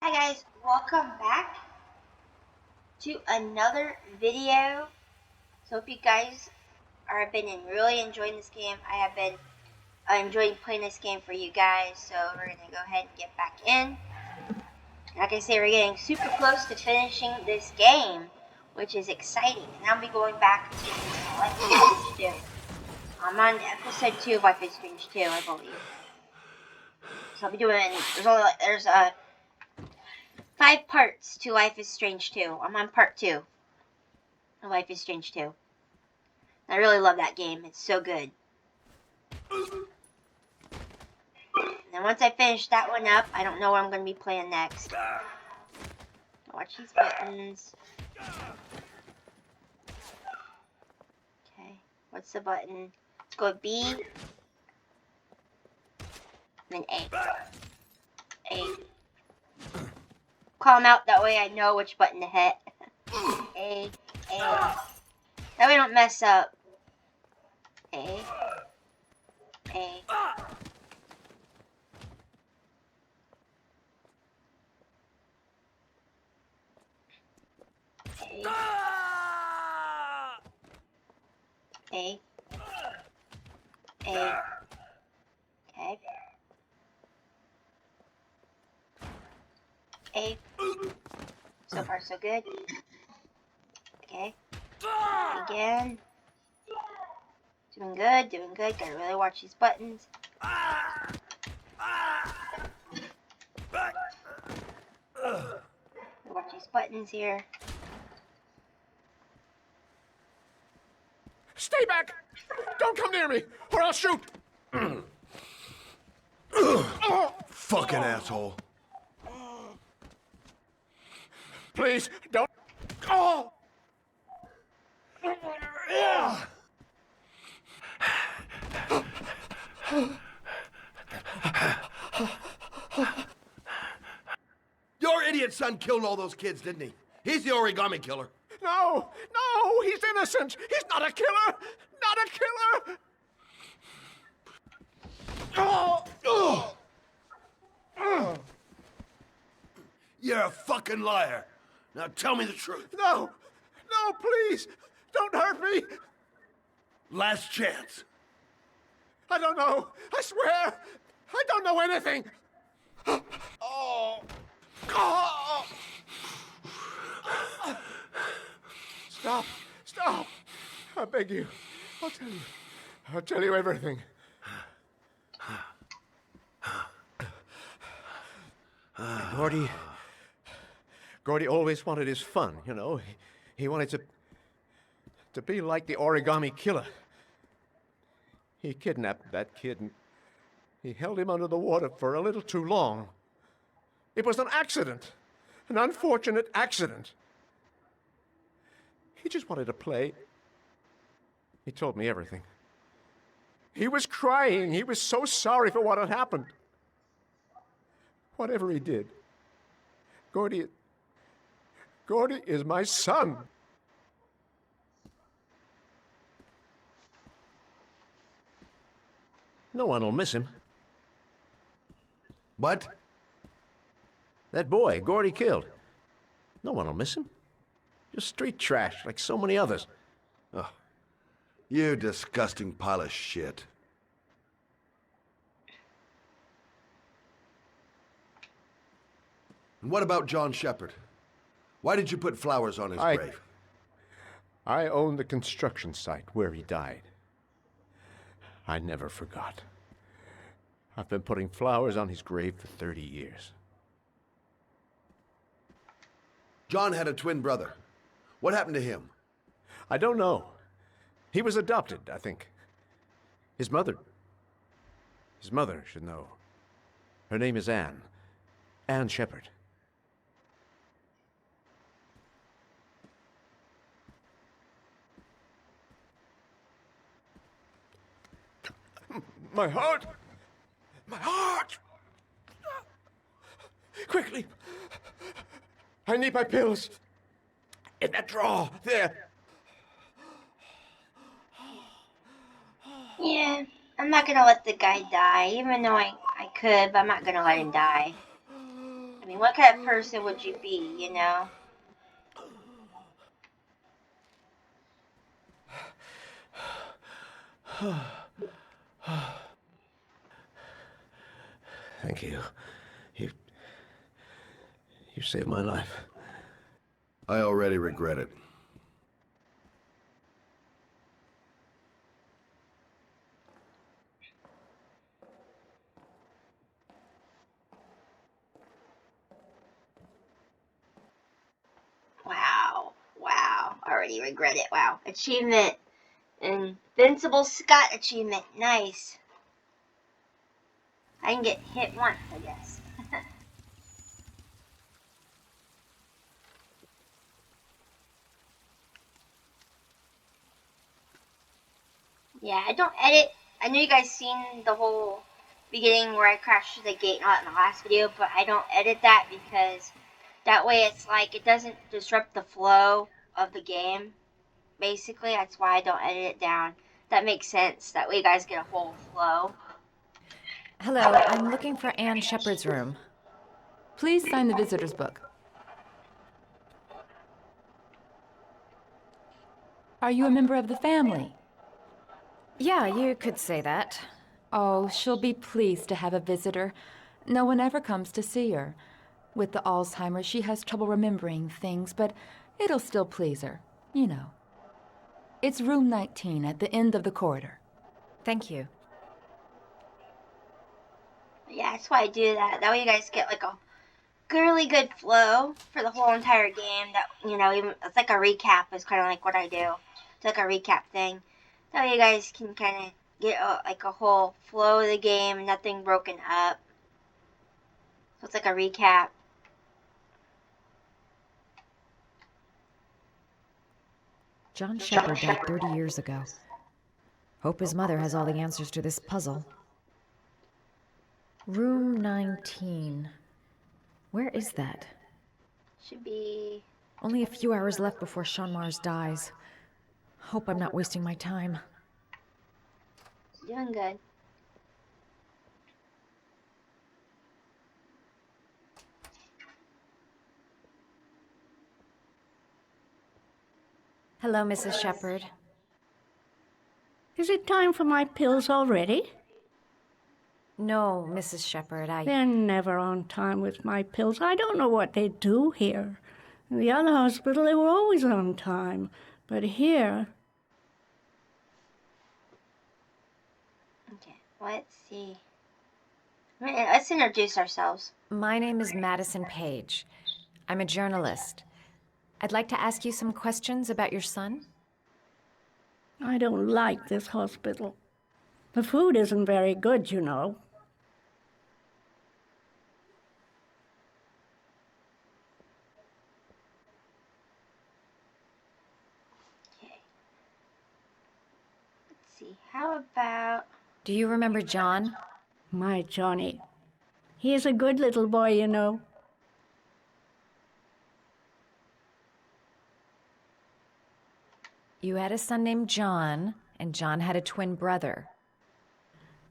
Hi guys, welcome back to another video. So hope you guys are really enjoying this game. I have been enjoying playing this game for you guys, so we're gonna go ahead and get back in. Like I say, we're getting super close to finishing this game, which is exciting. And I'll be going back to Life is Strange 2. I'm on episode 2 of Life is Strange 2, I believe. So I'll be doing, there's 5 parts to Life is Strange 2. I'm on part 2 of Life is Strange 2. I really love that game. It's so good. And then once I finish that one up, I don't know what I'm going to be playing next. Watch these buttons. Okay, what's the button? Let's go with B. And then A. A. Call them out, that way I know which button to hit. A. A. That way I don't mess up. A. A. A. A. Okay. A. So far, so good. Okay. Again. Doing good, doing good. Gotta really watch these buttons. Watch these buttons here. Stay back! Don't come near me, or I'll shoot! Fucking asshole. Please, don't. Oh! Your idiot son killed all those kids, didn't he? He's the origami killer. No, no, he's innocent. He's not a killer. Not a killer. You're a fucking liar. Now tell me the truth. No, no, please, don't hurt me. Last chance. I don't know. I swear, I don't know anything. Oh. Oh. Stop, stop. I beg you. I'll tell you. I'll tell you everything. Gordy always wanted his fun, you know. He wanted to be like the origami killer. He kidnapped that kid and he held him under the water for a little too long. It was an accident, an unfortunate accident. He just wanted to play. He told me everything. He was crying. He was so sorry for what had happened. Whatever he did, Gordy is my son. No one will miss him. What? That boy, Gordy killed. No one will miss him. Just street trash, like so many others. Oh, you disgusting pile of shit. And what about John Shepard? Why did you put flowers on his grave? I own the construction site where he died. I never forgot. I've been putting flowers on his grave for 30 years. John had a twin brother. What happened to him? I don't know. He was adopted, I think. His mother should know. Her name is Anne. Anne Shepard. My heart! My heart! Quickly! I need my pills. In that drawer, there. Yeah, I'm not gonna let the guy die, even though I could, but I'm not gonna let him die. I mean, what kind of person would you be, you know? Thank you. You... You saved my life. I already regret it. Wow. Wow. Already regret it. Wow. Achievement. Invincible Scott achievement. Nice. I can get hit once, I guess. Yeah, I don't edit. I know you guys seen the whole beginning where I crashed the gate and all that in the last video, but I don't edit that because that way it's like it doesn't disrupt the flow of the game. Basically, that's why I don't edit it down. That makes sense. That way you guys get a whole flow. Hello, I'm looking for Anne Shepard's room. Please sign the visitor's book. Are you a member of the family? Yeah, you could say that. Oh, she'll be pleased to have a visitor. No one ever comes to see her. With the Alzheimer's, she has trouble remembering things, but it'll still please her. You know. It's room 19 at the end of the corridor. Thank you. Yeah, that's why I do that. That way you guys get like a really good flow for the whole entire game. That, you know, even it's like a recap is kind of like what I do. It's like a recap thing. That way you guys can kind of get like a whole flow of the game, nothing broken up. So it's like a recap. John Shepard died 30 years ago. Hope his mother has all the answers to this puzzle. Room 19. Where is that? Should be... Only a few hours left before Sean Mars dies. Hope I'm not wasting my time. doing good. Hello, Mrs. Shepard. Is it time for my pills already? No, Mrs. Shepard, They're never on time with my pills. I don't know what they do here. In the other hospital, they were always on time. But here... Okay, let's see. Let's introduce ourselves. My name is Madison Page. I'm a journalist. I'd like to ask you some questions about your son. I don't like this hospital. The food isn't very good, you know. Okay. Let's see. How about... Do you remember John? My Johnny. He is a good little boy, you know. You had a son named John, and John had a twin brother.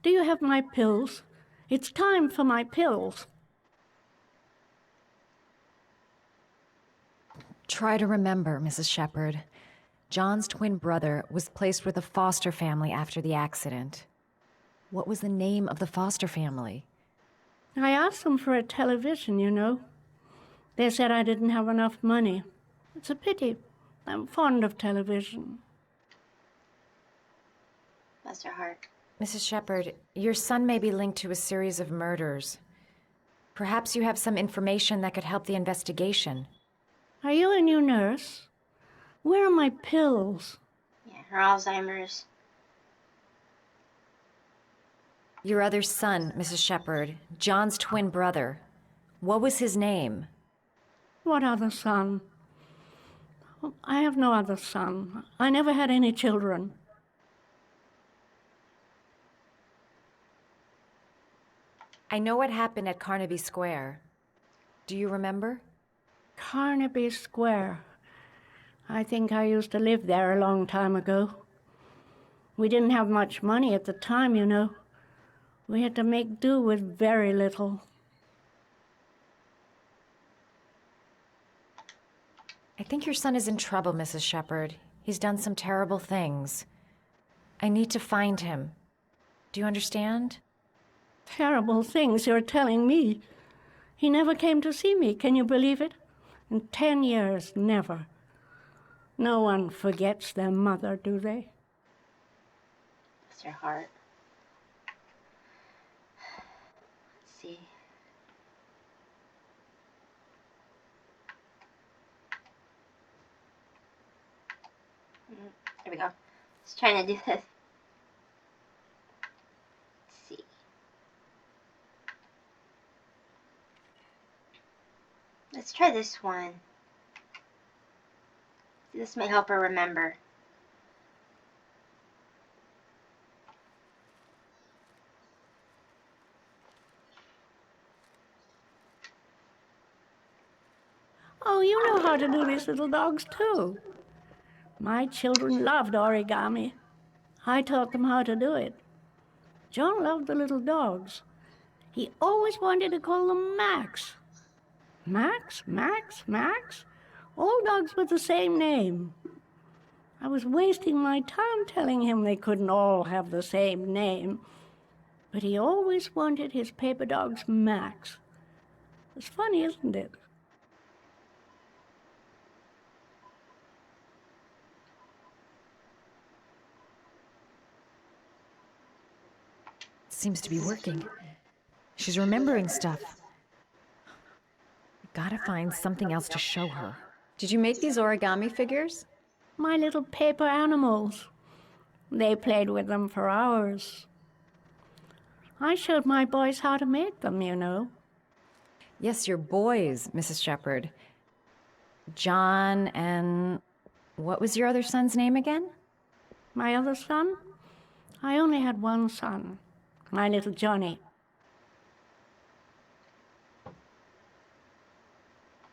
Do you have my pills? It's time for my pills. Try to remember, Mrs. Shepard. John's twin brother was placed with a foster family after the accident. What was the name of the foster family? I asked them for a television, you know. They said I didn't have enough money. It's a pity. I'm fond of television. Bless her heart. Mrs. Shepard, your son may be linked to a series of murders. Perhaps you have some information that could help the investigation. Are you a new nurse? Where are my pills? Yeah, her Alzheimer's. Your other son, Mrs. Shepard, John's twin brother. What was his name? What other son? I have no other son. I never had any children. I know what happened at Carnaby Square. Do you remember? Carnaby Square. I think I used to live there a long time ago. We didn't have much money at the time, you know. We had to make do with very little. I think your son is in trouble, Mrs. Shepherd. He's done some terrible things. I need to find him. Do you understand? Terrible things you're telling me. He never came to see me, can you believe it? In 10 years, never. No one forgets their mother, do they? Bless her heart. Let's see. There we go. Just trying to do this. Let's see. Let's try this one. This may help her remember. Oh, you know how to do these little dogs, too. My children loved origami. I taught them how to do it. John loved the little dogs. He always wanted to call them Max. Max, Max, Max? All dogs with the same name. I was wasting my time telling him they couldn't all have the same name. But he always wanted his paper dogs Max. It's funny, isn't it? Seems to be working. She's remembering stuff. Gotta find something else to show her. Did you make these origami figures? My little paper animals. They played with them for hours. I showed my boys how to make them, you know. Yes, your boys, Mrs. Shepherd. John and... what was your other son's name again? My other son? I only had one son, my little Johnny.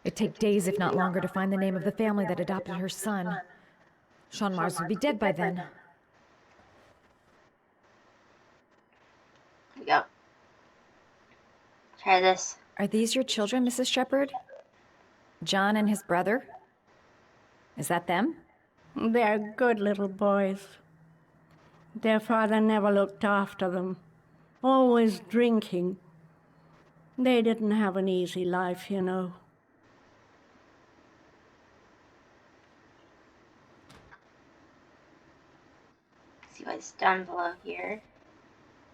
It'd take days, if not longer, to find the name of the family that adopted her son. Sean Mars would be dead by then. Here we go. Try this. Are these your children, Mrs. Shepherd? John and his brother? Is that them? They're good little boys. Their father never looked after them, always drinking. They didn't have an easy life, you know. See what's down below here.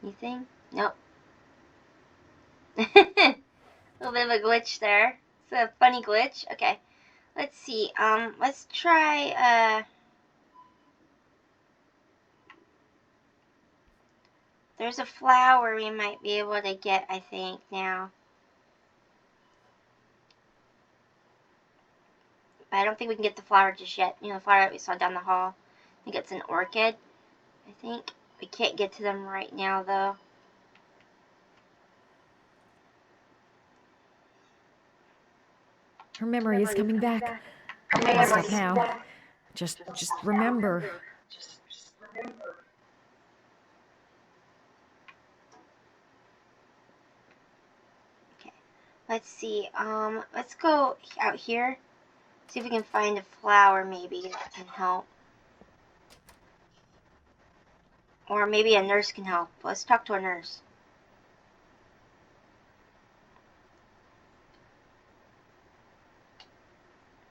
Anything? Nope. A little bit of a glitch there. It's a funny glitch. Okay. Let's see. Let's try, there's a flower we might be able to get, I think, now. But I don't think we can get the flower just yet. You know, the flower that we saw down the hall. I think it's an orchid. I think we can't get to them right now, though. Her memory is coming back. Can't stop now. Just remember. Okay. Let's see. Let's go out here. See if we can find a flower, maybe, that can help. Or maybe a nurse can help. Let's talk to a nurse.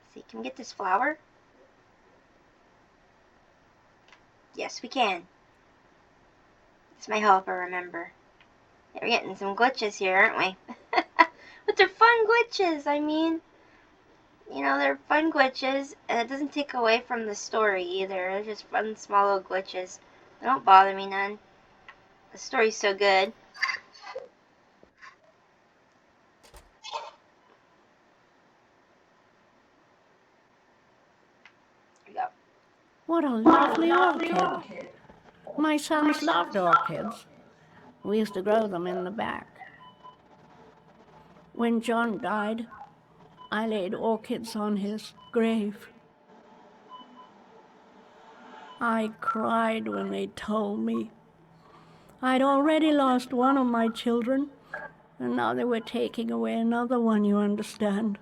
Let's see, can we get this flower? Yes, we can. This might help her remember. Yeah, we're getting some glitches here, aren't we? But they're fun glitches, I mean. You know, they're fun glitches, and it doesn't take away from the story either. They're just fun, small little glitches. They don't bother me none. The story's so good. There we go. What a lovely orchid. My sons loved orchids. We used to grow them in the back. When John died, I laid orchids on his grave. I cried when they told me. I'd already lost one of my children, and now they were taking away another one, you understand.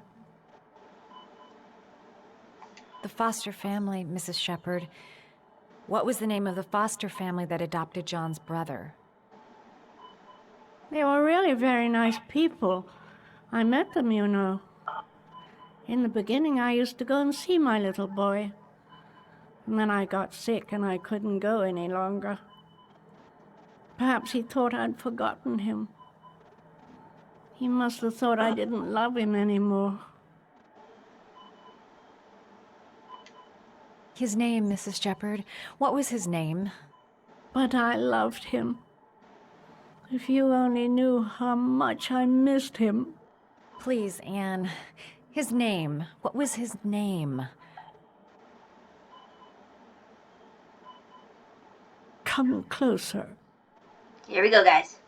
The foster family, Mrs. Shepherd. What was the name of the foster family that adopted John's brother? They were really very nice people. I met them, you know. In the beginning, I used to go and see my little boy. And then I got sick and I couldn't go any longer. Perhaps he thought I'd forgotten him. He must have thought I didn't love him anymore. His name, Mrs. Shepherd. What was his name? But I loved him. If you only knew how much I missed him. Please, Anne. His name. What was his name? Come closer. Here we go, guys.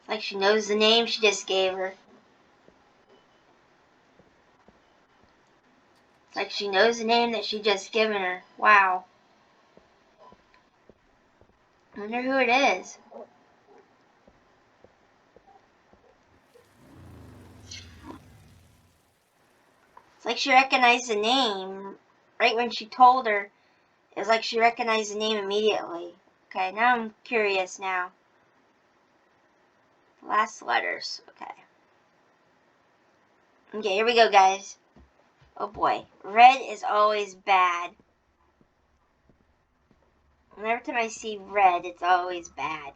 It's like she knows the name she just gave her. It's like she knows the name that she just given her. Wow. I wonder who it is. It's like she recognized the name. Right when she told her, it was like she recognized the name immediately. Okay, now I'm curious now. Last letters. Okay. Okay, here we go, guys. Oh boy. Red is always bad. And every time I see red, it's always bad.